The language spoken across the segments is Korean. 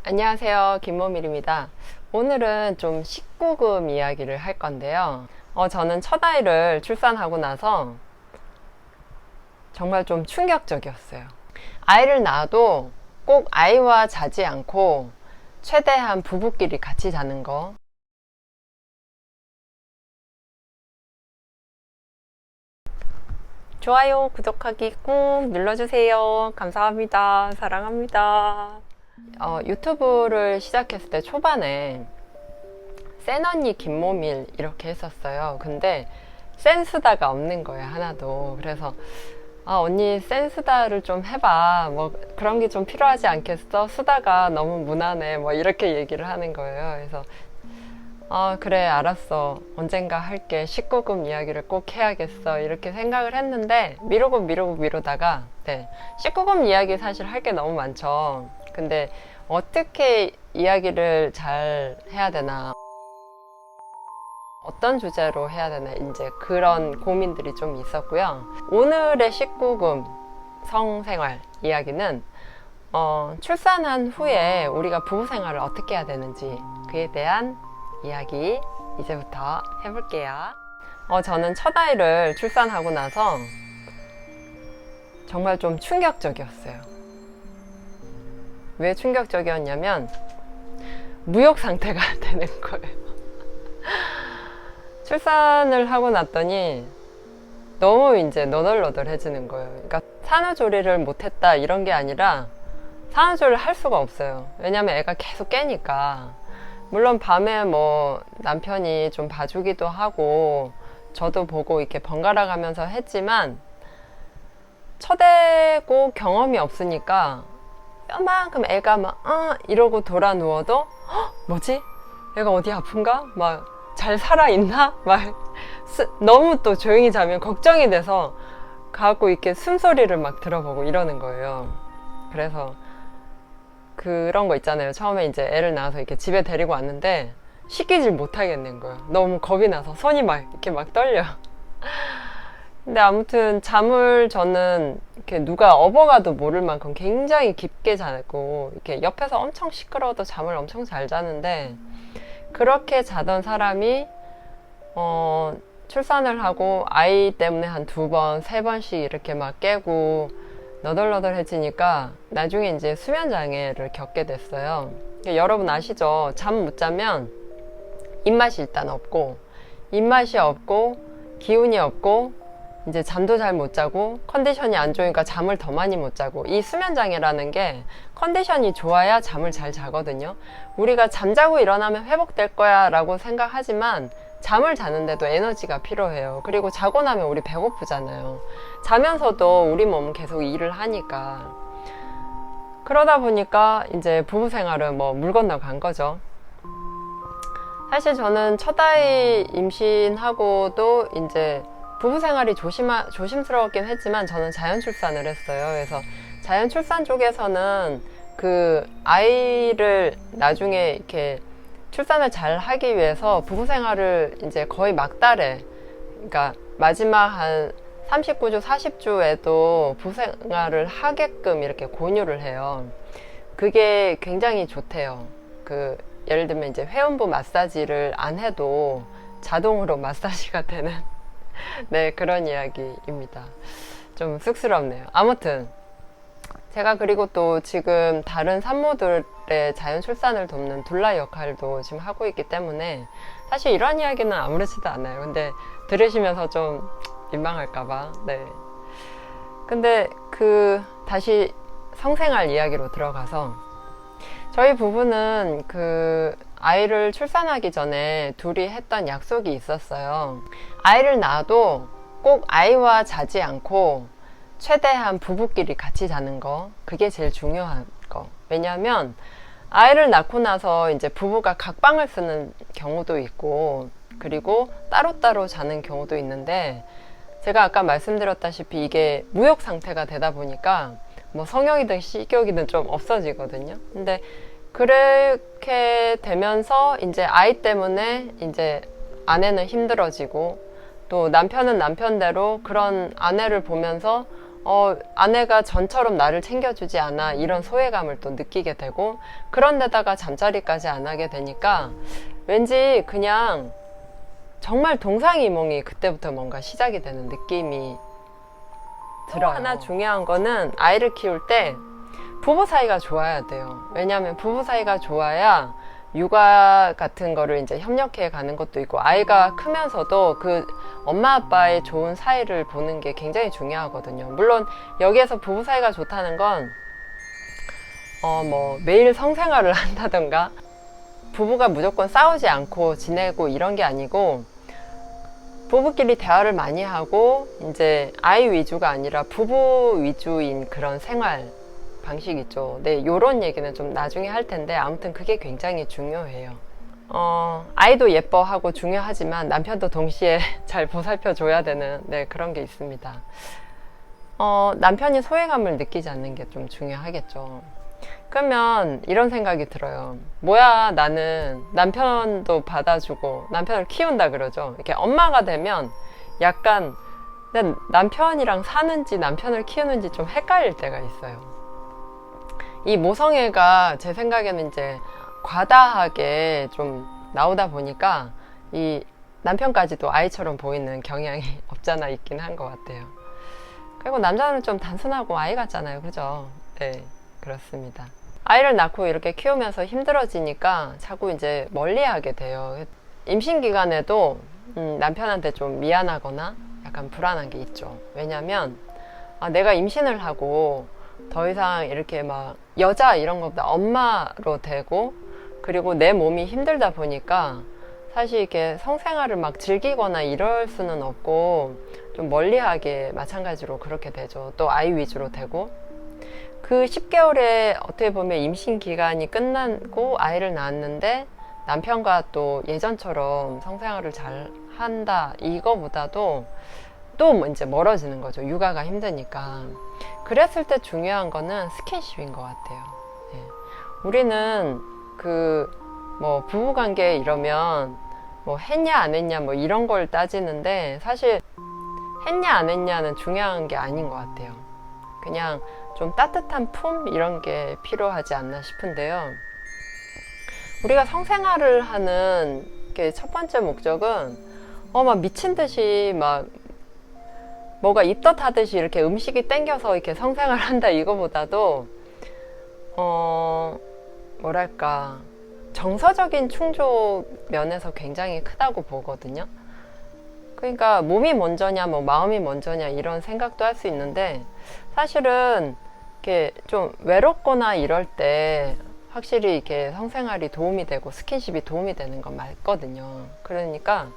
안녕하세요, 김모밀입니다. 오늘은 좀 19금 이야기를 할 건데요. 저는 첫 아이를 출산하고 나서 정말 좀 충격적이었어요. 아이를 낳아도 꼭 아이와 자지 않고 최대한 부부끼리 같이 자는 거. 좋아요, 구독하기 꾹 눌러주세요. 감사합니다. 사랑합니다. 유튜브를 시작했을 때 초반에 센 언니 김모밀 이렇게 했었어요. 근데 센 수다가 없는 거예요, 하나도. 그래서 언니 센 수다를 좀 해봐. 뭐 그런 게 좀 필요하지 않겠어? 수다가 너무 무난해. 뭐 이렇게 얘기를 하는 거예요. 그래서 그래, 알았어. 언젠가 할게. 19금 이야기를 꼭 해야겠어. 이렇게 생각을 했는데 미루다가 19금 이야기 사실 할 게 너무 많죠. 근데 어떻게 이야기를 잘 해야 되나, 어떤 주제로 해야 되나, 이제 그런 고민들이 좀 있었고요. 오늘의 19금 성생활 이야기는 출산한 후에 우리가 부부 생활을 어떻게 해야 되는지, 그에 대한 이야기 이제부터 해볼게요. 저는 첫 아이를 출산하고 나서 정말 좀 충격적이었어요. 왜 충격적이었냐면 무역 상태가 되는 거예요. 출산을 하고 났더니 너무 이제 너덜너덜해지는 거예요. 그러니까 산후조리를 못했다 이런 게 아니라 산후조리를 할 수가 없어요. 왜냐면 애가 계속 깨니까. 물론 밤에 뭐 남편이 좀 봐주기도 하고 저도 보고 이렇게 번갈아 가면서 했지만 첫 애고 경험이 없으니까 뼈만큼 애가 막 이러고 돌아 누워도 뭐지? 애가 어디 아픈가? 막 잘 살아있나? 막 너무 또 조용히 자면 걱정이 돼서 가고 이렇게 숨소리를 막 들어보고 이러는 거예요. 그래서 그런 거 있잖아요. 처음에 이제 애를 낳아서 이렇게 집에 데리고 왔는데 씻기질 못하겠는 거예요. 너무 겁이 나서 손이 막 이렇게 막 떨려. 근데 아무튼 잠을 저는 이렇게 누가 업어가도 모를 만큼 굉장히 깊게 자고 이렇게 옆에서 엄청 시끄러워도 잠을 엄청 잘 자는데, 그렇게 자던 사람이 출산을 하고 아이 때문에 한 2번, 3번씩 이렇게 막 깨고 너덜너덜해지니까 나중에 이제 수면 장애를 겪게 됐어요. 여러분 아시죠? 잠 못 자면 입맛이 일단 없고, 입맛이 없고 기운이 없고 이제 잠도 잘 못 자고 컨디션이 안 좋으니까 잠을 더 많이 못 자고. 이 수면 장애라는 게 컨디션이 좋아야 잠을 잘 자거든요. 우리가 잠자고 일어나면 회복될 거야 라고 생각하지만 잠을 자는데도 에너지가 필요해요. 그리고 자고 나면 우리 배고프잖아요. 자면서도 우리 몸은 계속 일을 하니까. 그러다 보니까 이제 부부 생활은 뭐 물 건너 간 거죠. 사실 저는 첫 아이 임신하고도 이제 부부 생활이 조심스러웠긴 했지만 저는 자연 출산을 했어요. 그래서 자연 출산 쪽에서는 그 아이를 나중에 이렇게 출산을 잘 하기 위해서 부부 생활을 이제 거의 막달에, 그러니까 마지막 한 39주, 40주에도 부부 생활을 하게끔 이렇게 권유를 해요. 그게 굉장히 좋대요. 예를 들면 이제 회원부 마사지를 안 해도 자동으로 마사지가 되는 네, 그런 이야기입니다. 좀 쑥스럽네요. 아무튼 제가 그리고 또 지금 다른 산모들의 자연 출산을 돕는 둘라 역할도 지금 하고 있기 때문에 사실 이런 이야기는 아무렇지도 않아요. 근데 들으시면서 좀 민망할까봐. 네. 근데 다시 성생활 이야기로 들어가서, 저희 부부는 아이를 출산하기 전에 둘이 했던 약속이 있었어요. 아이를 낳아도 꼭 아이와 자지 않고 최대한 부부끼리 같이 자는 거. 그게 제일 중요한 거. 왜냐하면 아이를 낳고 나서 이제 부부가 각 방을 쓰는 경우도 있고, 그리고 따로따로 자는 경우도 있는데, 제가 아까 말씀드렸다시피 이게 무역 상태가 되다 보니까 뭐 성욕이든 식욕이든 좀 없어지거든요. 근데 그렇게 되면서 이제 아이 때문에 이제 아내는 힘들어지고, 또 남편은 남편대로 그런 아내를 보면서 아내가 전처럼 나를 챙겨주지 않아 이런 소외감을 또 느끼게 되고, 그런데다가 잠자리까지 안 하게 되니까 왠지 그냥 정말 동상이몽이 그때부터 뭔가 시작이 되는 느낌이 들어요. 하나 중요한 거는 아이를 키울 때 부부 사이가 좋아야 돼요. 왜냐하면 부부 사이가 좋아야 육아 같은 거를 이제 협력해 가는 것도 있고, 아이가 크면서도 그 엄마 아빠의 좋은 사이를 보는 게 굉장히 중요하거든요. 물론 여기에서 부부 사이가 좋다는 건 뭐 매일 성생활을 한다던가 부부가 무조건 싸우지 않고 지내고 이런 게 아니고, 부부끼리 대화를 많이 하고 이제 아이 위주가 아니라 부부 위주인 그런 생활 방식 있죠. 네, 요런 얘기는 좀 나중에 할 텐데, 아무튼 그게 굉장히 중요해요. 아이도 예뻐하고 중요하지만 남편도 동시에 잘 보살펴 줘야 되는, 네, 그런 게 있습니다. 남편이 소외감을 느끼지 않는 게 좀 중요하겠죠. 그러면 이런 생각이 들어요. 뭐야, 나는 남편도 받아주고 남편을 키운다 그러죠. 이렇게 엄마가 되면 약간 남편이랑 사는지 남편을 키우는지 좀 헷갈릴 때가 있어요. 이 모성애가 제 생각에는 이제 과다하게 좀 나오다 보니까 이 남편까지도 아이처럼 보이는 경향이 없잖아 있긴 한 것 같아요. 그리고 남자는 좀 단순하고 아이 같잖아요. 그죠? 네, 그렇습니다. 아이를 낳고 이렇게 키우면서 힘들어지니까 자꾸 이제 멀리하게 돼요. 임신 기간에도 남편한테 좀 미안하거나 약간 불안한 게 있죠. 왜냐면 내가 임신을 하고 더 이상 이렇게 막 여자 이런 것보다 엄마로 되고, 그리고 내 몸이 힘들다 보니까 사실 이렇게 성생활을 막 즐기거나 이럴 수는 없고, 좀 멀리하게 마찬가지로 그렇게 되죠. 또 아이 위주로 되고, 그 10개월에 어떻게 보면 임신 기간이 끝나고 아이를 낳았는데 남편과 또 예전처럼 성생활을 잘 한다 이거보다도 또 이제 멀어지는 거죠. 육아가 힘드니까. 그랬을 때 중요한 거는 스킨십인 것 같아요. 네. 우리는 뭐 부부관계 이러면 뭐 했냐 안 했냐 뭐 이런 걸 따지는데, 사실 했냐 안 했냐는 중요한 게 아닌 것 같아요. 그냥 좀 따뜻한 품 이런 게 필요하지 않나 싶은데요. 우리가 성생활을 하는 게 첫 번째 목적은 막 미친 듯이 막 뭐가 입덧하듯이 이렇게 음식이 땡겨서 이렇게 성생활 한다 이거보다도 뭐랄까, 정서적인 충족 면에서 굉장히 크다고 보거든요. 그러니까 몸이 먼저냐 뭐 마음이 먼저냐 이런 생각도 할 수 있는데, 사실은 이렇게 좀 외롭거나 이럴 때 확실히 이렇게 성생활이 도움이 되고 스킨십이 도움이 되는 건 맞거든요. 그러니까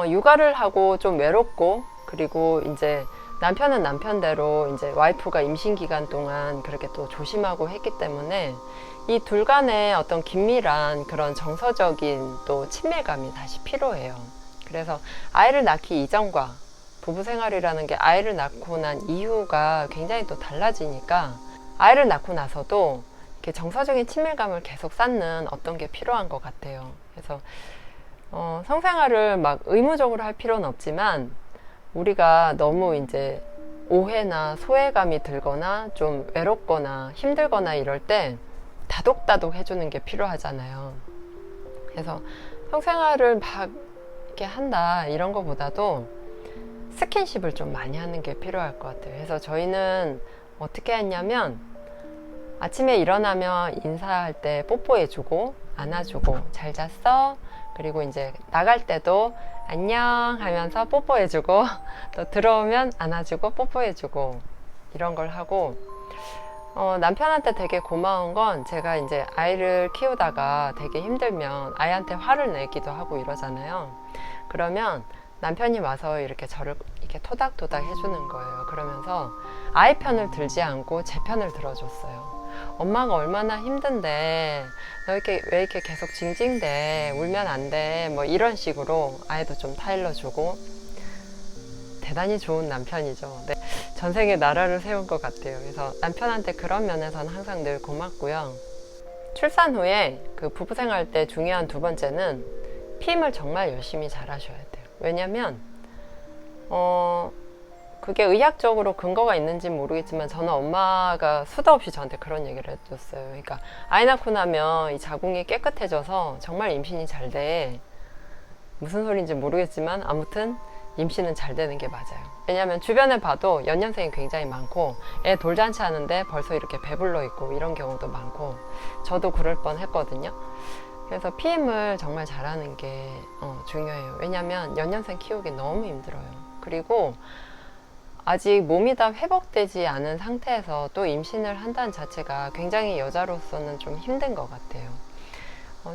육아를 하고 좀 외롭고, 그리고 이제 남편은 남편대로 이제 와이프가 임신 기간 동안 그렇게 또 조심하고 했기 때문에 이 둘 간의 어떤 긴밀한 그런 정서적인 또 친밀감이 다시 필요해요. 그래서 아이를 낳기 이전과 부부 생활이라는 게 아이를 낳고 난 이후가 굉장히 또 달라지니까, 아이를 낳고 나서도 이렇게 정서적인 친밀감을 계속 쌓는 어떤 게 필요한 것 같아요. 그래서 성생활을 막 의무적으로 할 필요는 없지만, 우리가 너무 이제 오해나 소외감이 들거나 좀 외롭거나 힘들거나 이럴 때 다독다독 해주는 게 필요하잖아요. 그래서 성생활을 막 이렇게 한다 이런 거보다도 스킨십을 좀 많이 하는 게 필요할 것 같아요. 그래서 저희는 어떻게 했냐면, 아침에 일어나면 인사할 때 뽀뽀해주고 안아주고 잘 잤어? 그리고 이제 나갈 때도 안녕 하면서 뽀뽀해주고, 또 들어오면 안아주고 뽀뽀해주고 이런 걸 하고, 남편한테 되게 고마운 건, 제가 이제 아이를 키우다가 되게 힘들면 아이한테 화를 내기도 하고 이러잖아요. 그러면 남편이 와서 이렇게 저를 이렇게 토닥토닥 해주는 거예요. 그러면서 아이 편을 들지 않고 제 편을 들어줬어요. 엄마가 얼마나 힘든데 너 이렇게 왜 이렇게 계속 징징대, 울면 안 돼, 뭐 이런 식으로 아이도 좀 타일러주고. 대단히 좋은 남편이죠. 네. 전생에 나라를 세운 것 같아요. 그래서 남편한테 그런 면에서는 항상 늘 고맙고요. 출산 후에 그 부부 생활 때 중요한 두 번째는 피임을 정말 열심히 잘 하셔야 돼요. 왜냐면 그게 의학적으로 근거가 있는지 모르겠지만 저는 엄마가 수도 없이 저한테 그런 얘기를 해줬어요. 그러니까 아이 낳고 나면 이 자궁이 깨끗해져서 정말 임신이 잘 돼. 무슨 소리인지 모르겠지만 아무튼 임신은 잘 되는 게 맞아요. 왜냐하면 주변에 봐도 연년생이 굉장히 많고 애 돌잔치 하는데 벌써 이렇게 배불러 있고 이런 경우도 많고 저도 그럴 뻔 했거든요. 그래서 PM을 정말 잘하는 게 중요해요. 왜냐하면 연년생 키우기 너무 힘들어요. 그리고 아직 몸이 다 회복되지 않은 상태에서 또 임신을 한다는 자체가 굉장히 여자로서는 좀 힘든 것 같아요.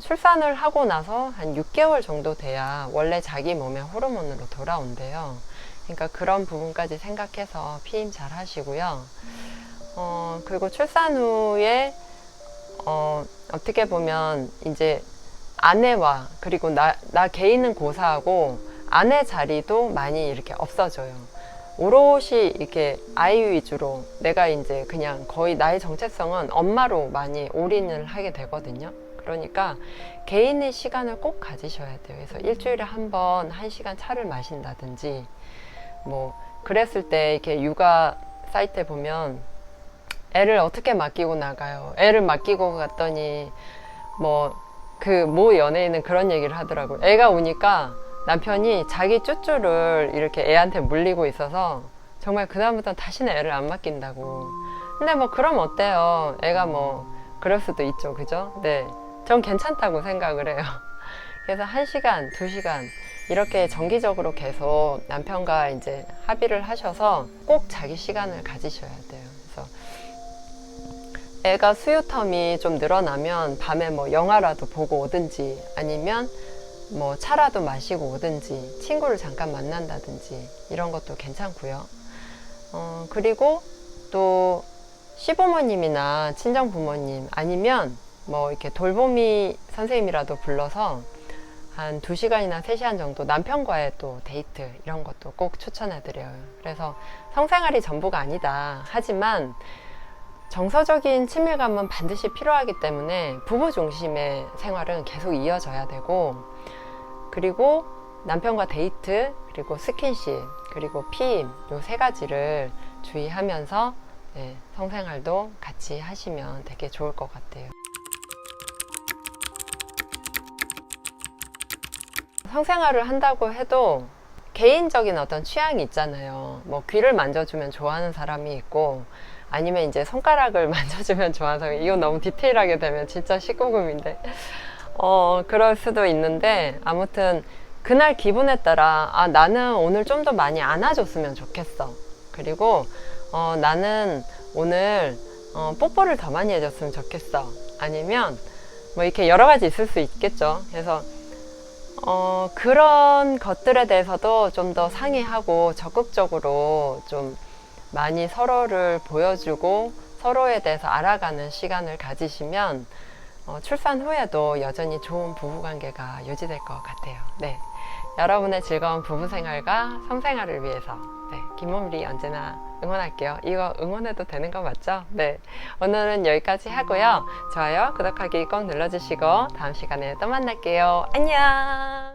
출산을 하고 나서 한 6개월 정도 돼야 원래 자기 몸의 호르몬으로 돌아온대요. 그러니까 그런 부분까지 생각해서 피임 잘 하시고요. 그리고 출산 후에 어떻게 보면 이제 아내와 그리고 나 개인은 고사하고 아내 자리도 많이 이렇게 없어져요. 오롯이 이렇게 아이 위주로 내가 이제 그냥 거의 나의 정체성은 엄마로 많이 올인을 하게 되거든요. 그러니까 개인의 시간을 꼭 가지셔야 돼요. 그래서 일주일에 한 번 1시간 차를 마신다든지 뭐 그랬을 때 이렇게 육아 사이트에 보면 애를 어떻게 맡기고 나가요. 애를 맡기고 갔더니 뭐 연예인은 그런 얘기를 하더라고요. 애가 우니까 남편이 자기 쭈쭈를 이렇게 애한테 물리고 있어서 정말 그다음부터는 다시는 애를 안 맡긴다고. 근데 뭐 그럼 어때요? 애가 뭐 그럴 수도 있죠. 그죠? 네. 전 괜찮다고 생각을 해요. 그래서 1시간, 2시간 이렇게 정기적으로 계속 남편과 이제 합의를 하셔서 꼭 자기 시간을 가지셔야 돼요. 그래서 애가 수유 텀이 좀 늘어나면 밤에 뭐 영화라도 보고 오든지 아니면 뭐 차라도 마시고 오든지 친구를 잠깐 만난다든지 이런 것도 괜찮고요. 그리고 또 시부모님이나 친정 부모님 아니면 뭐 이렇게 돌보미 선생님이라도 불러서 한 2시간이나 3시간 정도 남편과의 또 데이트 이런 것도 꼭 추천해 드려요. 그래서 성생활이 전부가 아니다 하지만 정서적인 친밀감은 반드시 필요하기 때문에 부부 중심의 생활은 계속 이어져야 되고, 그리고 남편과 데이트, 그리고 스킨십, 그리고 피임 요 3가지를 주의하면서 성생활도 같이 하시면 되게 좋을 것 같아요. 성생활을 한다고 해도 개인적인 어떤 취향이 있잖아요. 뭐 귀를 만져주면 좋아하는 사람이 있고 아니면 이제 손가락을 만져주면 좋아하는 사람이, 이거 너무 디테일하게 되면 진짜 19금인데 그럴 수도 있는데, 아무튼 그날 기분에 따라 나는 오늘 좀 더 많이 안아줬으면 좋겠어, 그리고 나는 오늘 뽀뽀를 더 많이 해줬으면 좋겠어, 아니면 뭐 이렇게 여러 가지 있을 수 있겠죠. 그래서 그런 것들에 대해서도 좀 더 상의하고 적극적으로 좀 많이 서로를 보여주고 서로에 대해서 알아가는 시간을 가지시면 출산 후에도 여전히 좋은 부부관계가 유지될 것 같아요. 네, 여러분의 즐거운 부부생활과 성생활을 위해서 김원리 언제나 응원할게요. 이거 응원해도 되는 거 맞죠? 네, 오늘은 여기까지 하고요. 좋아요, 구독하기 꼭 눌러주시고 다음 시간에 또 만날게요. 안녕.